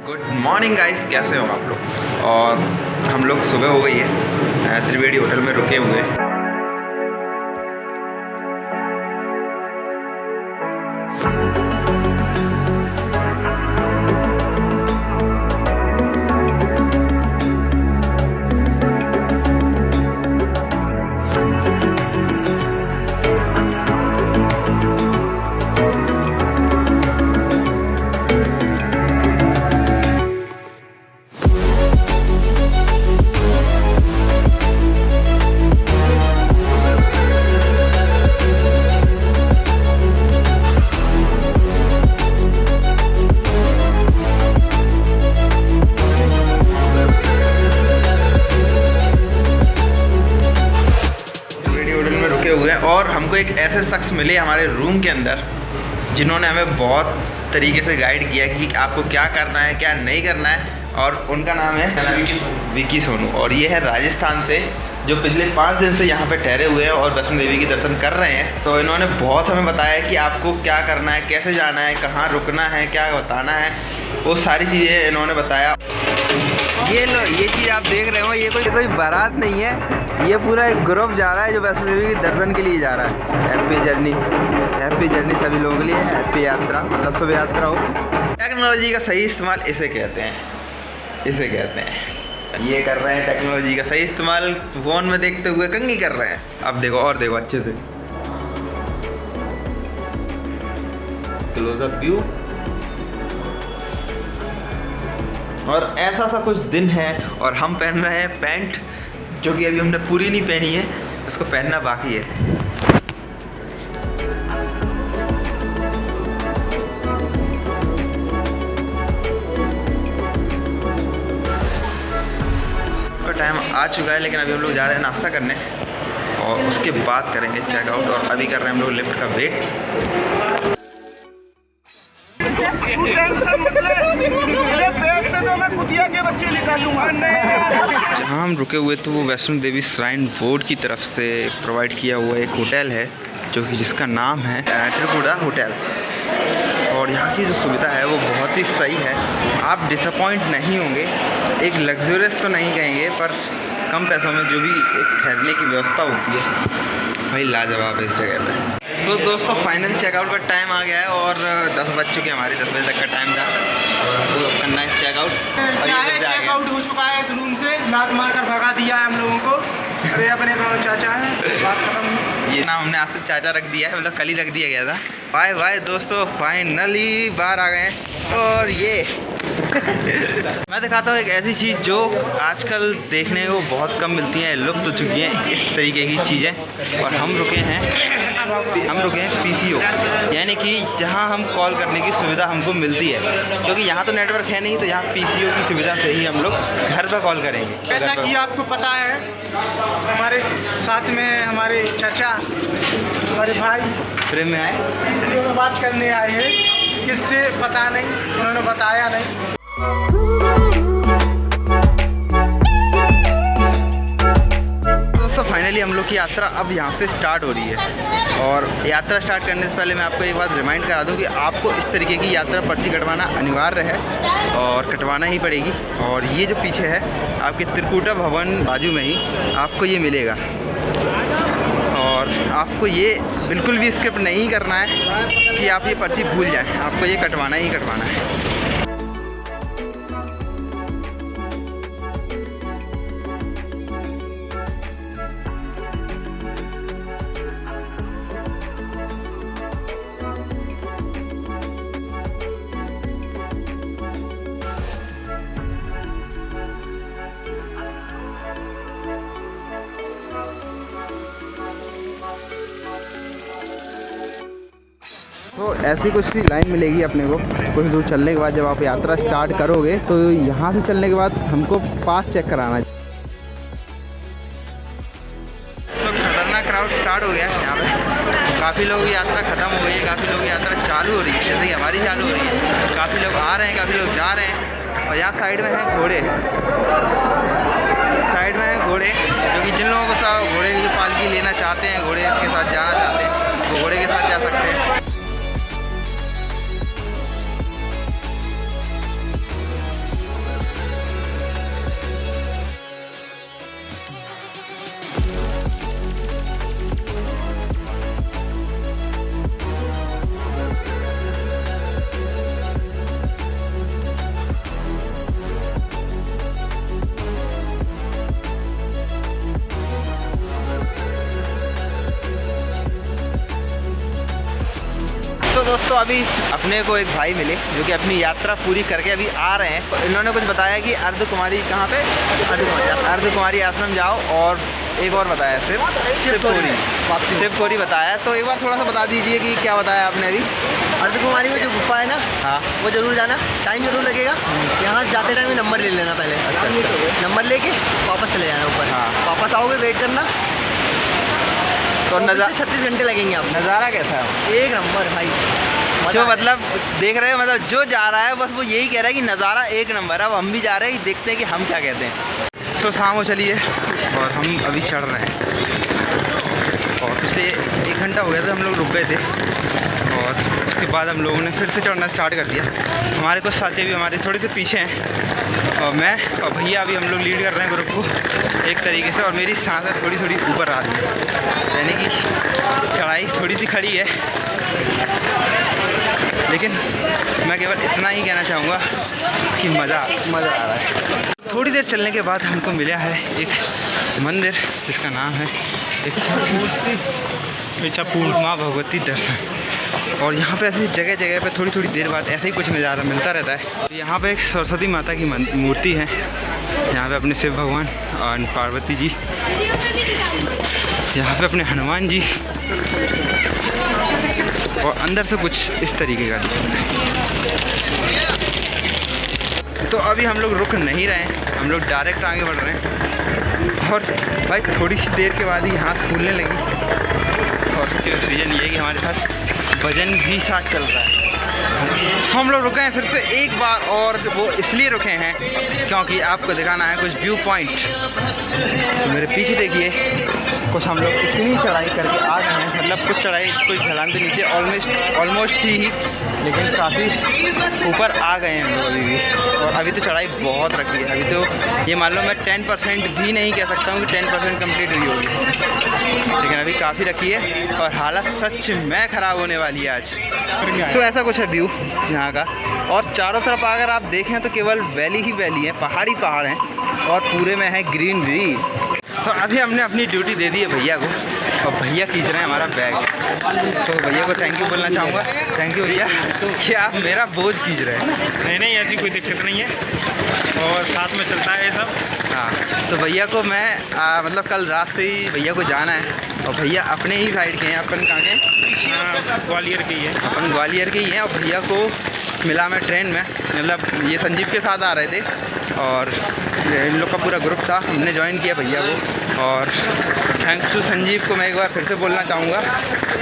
Good morning guys, कैसे हो आप लोग। और हम लोग सुबह हो गई है, त्रिवेणी होटल में रुके हुए हैं। और हमको एक ऐसे शख्स मिले हमारे रूम के अंदर जिन्होंने हमें बहुत तरीके से गाइड किया कि आपको क्या करना है क्या नहीं करना है। और उनका नाम है विकी सोनू, और ये है राजस्थान से, जो पिछले 5 दिन से यहाँ पे ठहरे हुए हैं और वैष्णो देवी के दर्शन कर रहे हैं। तो इन्होंने बहुत हमें बताया कि आपको क्या करना है, कैसे जाना है, कहाँ रुकना है, क्या बताना है, वो सारी चीज़ें इन्होंने बताया। ये लो, ये चीज़ आप देख रहे हो, ये कोई बारात नहीं है, ये पूरा एक ग्रुप जा रहा है जो वैष्णो देवी के दर्शन के लिए जा रहा है। हैप्पी जर्नी सभी लोगों के लिए, हैप्पी यात्रा, मतलब शुभ यात्रा हो। टेक्नोलॉजी का सही इस्तेमाल इसे कहते हैं, ये कर रहे हैं टेक्नोलॉजी का सही इस्तेमाल, फ़ोन में देखते हुए कंघी कर रहे हैं। अब देखो, और देखो अच्छे से क्लोजअप व्यू। और ऐसा सा कुछ दिन है और हम पहन रहे हैं पैंट, जो कि अभी हमने पूरी नहीं पहनी है, उसको पहनना बाकी है। टाइम आ चुका है, लेकिन अभी हम लोग जा रहे हैं नाश्ता करने और उसके बाद करेंगे चेकआउट। और अभी कर रहे हैं हम लोग लिफ्ट का वेट। जहाँ हम रुके हुए थे वो वैष्णो देवी श्राइन बोर्ड की तरफ से प्रोवाइड किया हुआ एक होटल है, जो कि जिसका नाम है त्रिकुटा होटल। और यहाँ की जो सुविधा है वो बहुत ही सही है, आप डिसअपॉइंट नहीं होंगे। एक लग्जरियस तो नहीं कहेंगे, पर कम पैसों में जो भी एक ठहरने की व्यवस्था होती है भाई लाजवाब है इस जगह पे। सो दोस्तों, फाइनल चेकआउट का टाइम आ गया है और 10 बज चुके हैं, हमारे 10 बजे तक का टाइम था और हमको अब करना है चेकआउट। चेकआउट हो चुका है इस रूम से, लात मार कर भगा दिया है हम लोगों को। अरे अपने दोनों चाचा हैं, बात खत्म। ये नाम हमने आज से चाचा रख दिया है, मतलब कल ही रख दिया गया था। बाय बाय दोस्तों, फाइनली बाहर आ गए हैं। और ये मैं दिखाता हूँ एक ऐसी चीज़ जो आजकल देखने को बहुत कम मिलती है, लुप्त हो चुकी हैं इस तरीके की चीज़ें। और हम रुके हैं PCO, यानी कि जहाँ हम कॉल करने की सुविधा हमको मिलती है, क्योंकि यहाँ तो नेटवर्क है नहीं, तो यहाँ PCO की सुविधा से ही हम लोग घर पर कॉल करेंगे। जैसा कि आपको पता है, हमारे साथ में हमारे चाचा, हमारे भाई फ्रेम में आए, PCO में बात करने आए हैं। किससे पता नहीं, उन्होंने बताया नहीं। दोस्तों फाइनली हम लोग की यात्रा अब यहाँ से स्टार्ट हो रही है। और यात्रा स्टार्ट करने से पहले मैं आपको एक बात रिमाइंड करा दूँ कि आपको इस तरीके की यात्रा पर्ची कटवाना अनिवार्य है और कटवाना ही पड़ेगी। और ये जो पीछे है आपके त्रिकुटा भवन बाजू में ही आपको ये मिलेगा, और आपको ये बिल्कुल भी स्किप नहीं करना है कि आप ये पर्ची भूल जाएं, आपको ये कटवाना ही कटवाना है। तो ऐसी कुछ सी लाइन मिलेगी अपने को कुछ दूर चलने के बाद। जब आप यात्रा स्टार्ट करोगे तो यहाँ से चलने के बाद हमको पास चेक कराना है। तो खतरनाक क्राउड स्टार्ट हो गया है यहाँ पे, काफ़ी लोगों की यात्रा ख़त्म हो गई है, काफ़ी लोगों की यात्रा चालू हो रही है, जैसे कि हमारी चालू हो रही है। काफ़ी लोग आ रहे हैं, काफ़ी लोग जा रहे हैं। और यहाँ साइड में हैं घोड़े, जो कि जिन लोगों को घोड़े की पालकी लेना चाहते हैं, घोड़े के साथ जाना चाहते हैं, वो घोड़े के साथ जा सकते हैं। दोस्तों अभी अपने को एक भाई मिले जो कि अपनी यात्रा पूरी करके अभी आ रहे हैं। तो इन्होंने कुछ बताया कि अर्धकुमारी कहाँ पे, अर्धकुमारी आश्रम जाओ, और एक और बताया शिवखोरी बताया। तो एक बार थोड़ा सा बता दीजिए कि क्या बताया आपने अभी। अर्धकुमारी में जो गुफा है ना, हाँ वो जरूर जाना, टाइम जरूर लगेगा। यहाँ जाते टाइम नंबर ले लेना पहले, नंबर लेके वापस चले जाना ऊपर। हाँ। वापस आओगे वेट करना, तो 36 घंटे लगेंगे। आप नज़ारा कैसा है? एक नंबर भाई, जो मतलब देख रहे हो, मतलब जो जा रहा है बस वो यही कह रहा है कि नज़ारा एक नंबर है। अब हम भी जा रहे हैं, देखते हैं कि हम क्या कहते हैं। सो शाम हो चलिए और हम अभी चढ़ रहे हैं। और पिछले 1 घंटा हो गया था, हम लोग रुक गए थे और उसके बाद हम लोगों ने फिर से चढ़ना स्टार्ट कर दिया। हमारे कुछ साथी भी हमारे थोड़े से पीछे हैं और मैं और भैया अभी हम लोग लीड कर रहे हैं ग्रुप को एक तरीके से। और मेरी सांसें थोड़ी थोड़ी ऊपर आ रही है, यानी कि चढ़ाई थोड़ी सी खड़ी है, लेकिन मैं केवल इतना ही कहना चाहूँगा कि मज़ा आ रहा है। थोड़ी देर चलने के बाद हमको मिला है एक मंदिर जिसका नाम है इच्छापुर माँ भगवती दर्शन। और यहाँ पे ऐसी जगह जगह पे थोड़ी थोड़ी देर बाद ऐसा ही कुछ नज़ारा मिलता रहता है। यहाँ पे एक सरस्वती माता की मूर्ति है, यहाँ पे अपने शिव भगवान और पार्वती जी, यहाँ पे अपने हनुमान जी, और अंदर से कुछ इस तरीके का। तो अभी हम लोग रुक नहीं रहे हैं, हम लोग डायरेक्ट आगे बढ़ रहे हैं। और भाई थोड़ी सी देर के बाद ही हाथ फूलने लगी, और उसके रीज़न ये है कि हमारे साथ भजन भी साथ चल रहा है। तो हम लोग रुके हैं फिर से एक बार, और वो इसलिए रुके हैं क्योंकि आपको दिखाना है कुछ व्यू पॉइंट। तो मेरे पीछे देखिए, कुछ हम लोग इतनी चढ़ाई करके आ गए हैं, मतलब कुछ चढ़ाई कुछ ढलान के नीचे ऑलमोस्ट थी ही, लेकिन काफ़ी ऊपर आ गए हैं हम लोग अभी भी। और अभी तो चढ़ाई बहुत रखी है, अभी तो ये मान लो मैं 10% भी नहीं कह सकता हूँ कि 10% कंप्लीट हुई होगी, लेकिन अभी काफ़ी रखी है और हालत सच में ख़राब होने वाली है आज। तो ऐसा कुछ है व्यू यहाँ का, और चारों तरफ अगर आप देखें तो केवल वैली ही वैली है, पहाड़ी पहाड़ हैं, और पूरे में है ग्रीनरी। सो अभी हमने अपनी ड्यूटी दे दी है भैया को, और भैया खींच रहे हैं हमारा बैग। तो भैया को थैंक यू बोलना चाहूँगा। थैंक यू भैया कि आप मेरा बोझ खींच रहे हैं। नहीं ऐसी कोई दिक्कत नहीं है, और साथ में चलता है ये सब। हाँ, तो भैया को मैं मतलब कल रात से ही भैया को जाना है, और भैया अपने ही साइड के हैं। अपन कहाँ के? ग्वालियर के ही है। अपन ग्वालियर के ही हैं, और भैया को मिला मैं ट्रेन में, मतलब ये संजीव के साथ आ रहे थे, और इन लोग का पूरा ग्रुप था, हमने ज्वाइन किया भैया को। और थैंक्स टू संजीव को मैं एक बार फिर से बोलना चाहूँगा,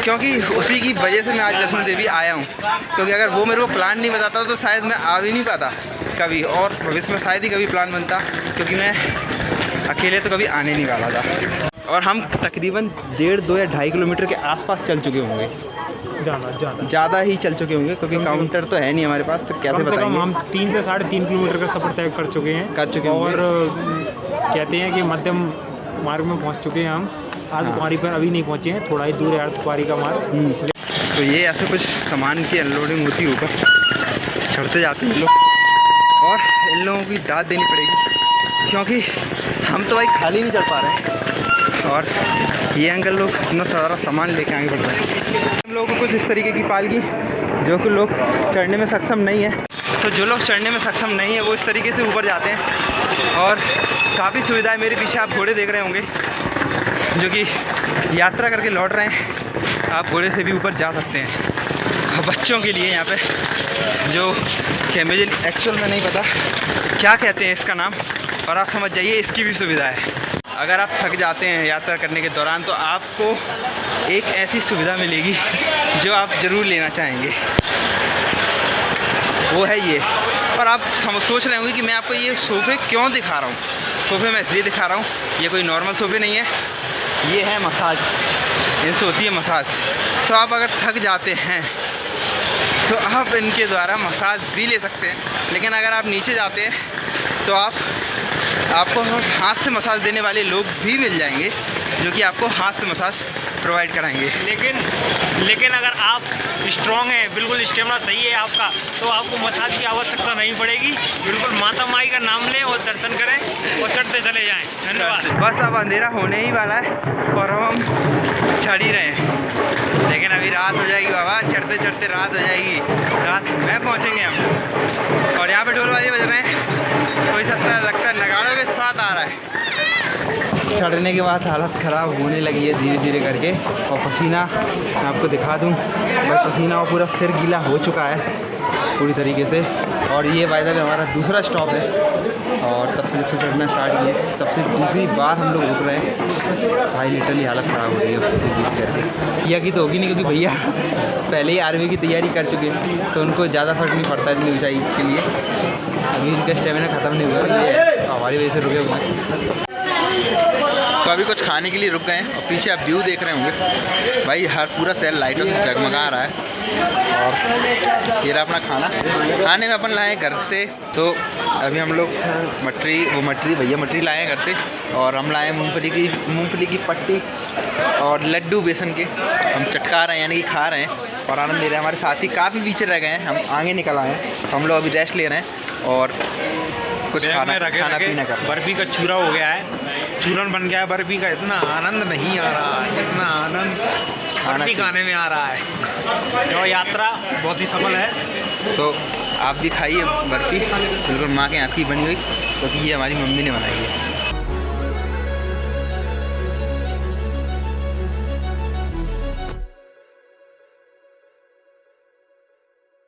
क्योंकि उसी की वजह से मैं आज वैष्णो देवी आया हूँ। क्योंकि अगर वो मेरे को प्लान नहीं बताता तो शायद मैं आ भी नहीं पाता कभी, और भविष्य में शायद ही कभी प्लान बनता, क्योंकि मैं अकेले तो कभी आने नहीं वाला था। और हम तकरीबन 1.5, 2 या 2.5 किलोमीटर के आसपास चल चुके होंगे, ज़्यादा ही चल चुके होंगे, क्योंकि काउंटर तो है नहीं हमारे पास। तो कैसे बताएंगे? हम 3 से 3.5 किलोमीटर का सफ़र तय कर चुके हैं। और कहते हैं कि मध्यम मार्ग में पहुंच चुके हैं हम। अर्धकुमारी पर अभी नहीं पहुंचे हैं, थोड़ा ही दूर है अर्धकुमारी का मार्ग। तो ये ऐसे कुछ सामान की अनलोडिंग होती है, ऊपर चढ़ते जाते हैं लोग, और इन लोगों की दाद देनी पड़ेगी, क्योंकि हम तो भाई खाली नहीं चढ़ पा रहे हैं, और ये अंकल लोग इतना सारा सामान लेके आगे बढ़ रहे हैं। हम लोगों को कुछ इस तरीके की पालकी, जो कि लोग चढ़ने में सक्षम नहीं है, तो जो लोग चढ़ने में सक्षम नहीं है वो इस तरीके से ऊपर जाते हैं। और काफ़ी सुविधाएं, मेरे पीछे आप घोड़े देख रहे होंगे जो कि यात्रा करके लौट रहे हैं, आप घोड़े से भी ऊपर जा सकते हैं। और बच्चों के लिए यहाँ पे जो कि मुझे एक्चुअल में नहीं पता क्या कहते हैं इसका नाम, और आप समझ जाइए इसकी भी सुविधा है। अगर आप थक जाते हैं यात्रा करने के दौरान तो आपको एक ऐसी सुविधा मिलेगी जो आप ज़रूर लेना चाहेंगे, वो है ये। और आप सोच रहे होंगे कि मैं आपको ये सोफ़े क्यों दिखा रहा हूँ। सोफ़े मैं इसलिए दिखा रहा हूँ, ये कोई नॉर्मल सोफ़े नहीं है, ये है मसाज, इनसे होती है मसाज। तो आप अगर थक जाते हैं तो आप इनके द्वारा मसाज भी ले सकते हैं, लेकिन अगर आप नीचे जाते हैं तो आपको हाथ से मसाज देने वाले लोग भी मिल जाएंगे, जो कि आपको हाथ से मसाज प्रोवाइड कराएंगे। लेकिन लेकिन अगर आप स्ट्रॉन्ग हैं, बिल्कुल स्टेमिना सही है आपका, तो आपको मसाज की आवश्यकता नहीं पड़ेगी। बिल्कुल माता माई का नाम लें और दर्शन करें और चढ़ते चले जाएं। धन्यवाद। बस अब अंधेरा होने ही वाला है और हम चढ़ ही रहे हैं, लेकिन अभी रात हो जाएगी बाबा, चढ़ते चढ़ते रात हो जाएगी, रात में पहुँचेंगे हम। और यहाँ पे ढोल बाजे बज रहे हैं, कोई सकता लगता है नगाड़ों के साथ आ रहा है। चढ़ने के बाद हालत ख़राब होने लगी है धीरे धीरे करके, और पसीना मैं आपको दिखा दूँ भाई, पसीना और पूरा सिर गीला हो चुका है पूरी तरीके से। और ये बाय द वे हमारा दूसरा स्टॉप है, और तब से चढ़ना स्टार्ट किए, तब से दूसरी बार हम लोग रुक रहे हैं। भाई लिटरली हालत ख़राब हो रही है देख करके। किया की तो होगी नहीं, क्योंकि भैया पहले ही आर्मी की तैयारी कर चुके हैं, तो उनको ज़्यादा फर्क नहीं पड़ता इतनी ऊँचाई के लिए। अभी उनका स्टेमिना ख़त्म नहीं हुआ, ये हमारी वजह से रुके हुए हैं। तो अभी कुछ खाने के लिए रुक गए हैं, और पीछे आप व्यू देख रहे होंगे भाई, हर पूरा शहर लाइटों से जगमगा रहा है। और ये रहा अपना खाना, खाने में अपन लाए घर से, तो अभी हम लोग मटरी भैया मटरी लाए हैं घर से, और हम लाए मूंगफली की पट्टी और लड्डू बेसन के, हम चटका रहे हैं यानी कि खा रहे हैं और आनंद ले रहे हैं। हमारे साथी काफ़ी पीछे रह गए हैं, हम आगे निकल आए हैं, हम लोग अभी रेस्ट ले रहे हैं और कुछ खाना पीना कर। बर्फ़ी का चूरा हो गया है, चूरन बन गया है बर्फ़ी का। इतना आनंद नहीं आ रहा है जितना आनंद बर्फ़ी खाने में आ रहा है। जो यात्रा बहुत ही सफल है। तो आप भी खाइए बर्फ़ी, बिल्कुल माँ के हाथ की बनी हुई, क्योंकि ये हमारी मम्मी ने बनाई है।